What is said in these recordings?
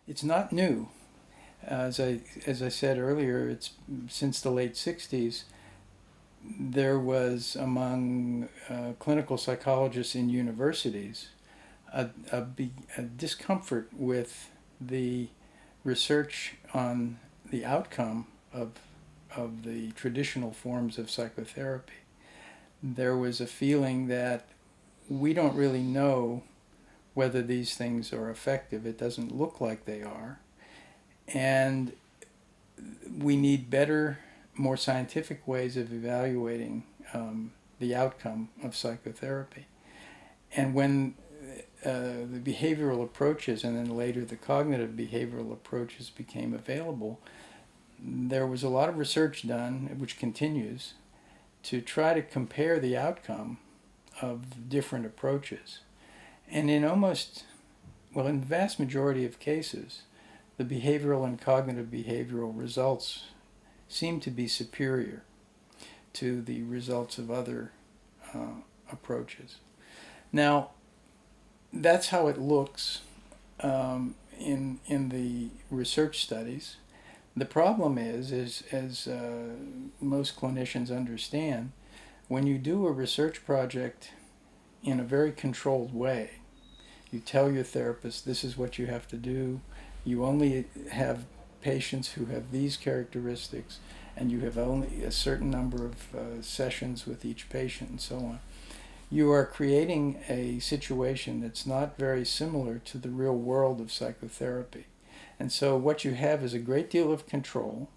It's not new. As I said earlier, it's since the late 60s. There was among clinical psychologists in universities a discomfort with the research on the outcome of the traditional forms of psychotherapy. There was a feeling that we don't really know whether these things are effective. It doesn't look like they are. And we need better, more scientific ways of evaluating the outcome of psychotherapy. And when the behavioral approaches and then later the cognitive behavioral approaches became available, there was a lot of research done, which continues, to try to compare the outcome of different approaches. And in in the vast majority of cases, the behavioral and cognitive behavioral results seem to be superior to the results of other approaches. Now, that's how it looks in the research studies. The problem is as most clinicians understand, when you do a research project in a very controlled way, you tell your therapist, this is what you have to do. You only have patients who have these characteristics, and you have only a certain number of sessions with each patient, and so on. You are creating a situation that's not very similar to the real world of psychotherapy. And so what you have is a great deal of control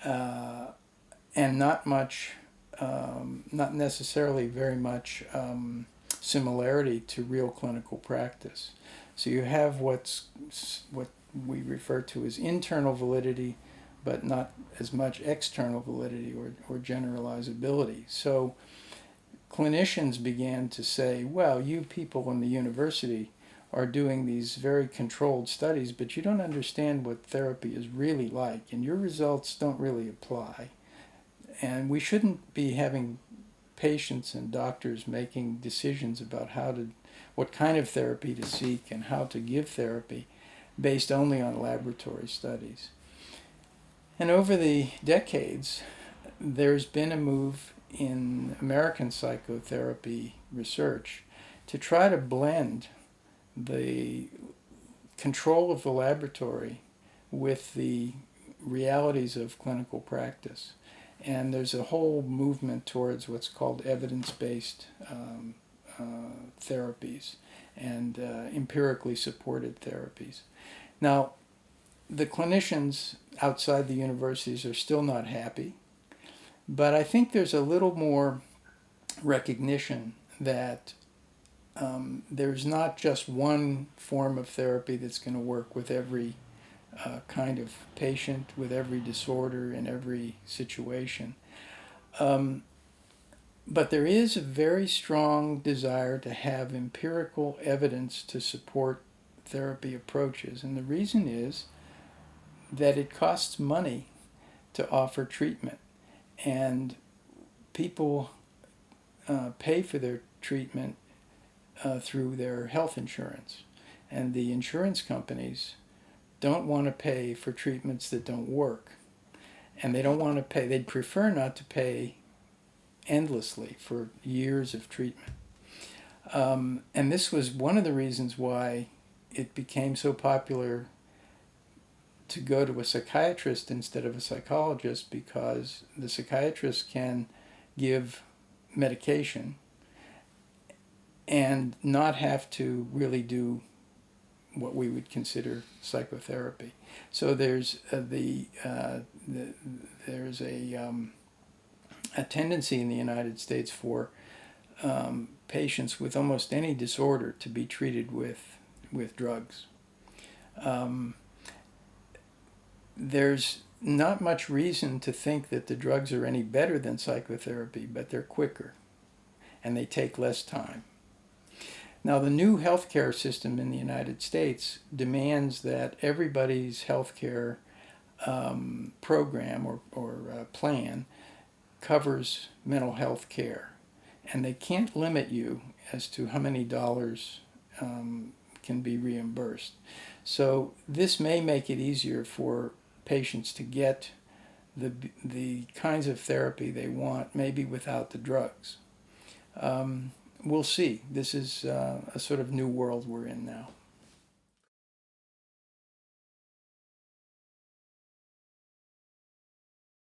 and not necessarily very much similarity to real clinical practice. So you have what we refer to as internal validity, but not as much external validity or generalizability. So clinicians began to say, well, you people in the university are doing these very controlled studies, but you don't understand what therapy is really like, and your results don't really apply. And we shouldn't be having patients and doctors making decisions about what kind of therapy to seek and how to give therapy based only on laboratory studies. And over the decades, there's been a move in American psychotherapy research to try to blend the control of the laboratory with the realities of clinical practice. And there's a whole movement towards what's called evidence-based therapies and empirically supported therapies. Now, the clinicians outside the universities are still not happy, but I think there's a little more recognition that there's not just one form of therapy that's going to work with every kind of patient, with every disorder, in every situation. But there is a very strong desire to have empirical evidence to support therapy approaches. And the reason is that it costs money to offer treatment. And people pay for their treatment through their health insurance. And the insurance companies don't want to pay for treatments that don't work. And they don't want to pay, they'd prefer not to pay endlessly for years of treatment. And this was one of the reasons why it became so popular to go to a psychiatrist instead of a psychologist, because the psychiatrist can give medication and not have to really do what we would consider psychotherapy. So there's a tendency in the United States for patients with almost any disorder to be treated with drugs. There's not much reason to think that the drugs are any better than psychotherapy, but they're quicker and they take less time. Now, the new healthcare system in the United States demands that everybody's healthcare program or plan covers mental health care. And they can't limit you as to how many dollars can be reimbursed. So this may make it easier for patients to get the kinds of therapy they want, maybe without the drugs. We'll see. This is a sort of new world we're in now.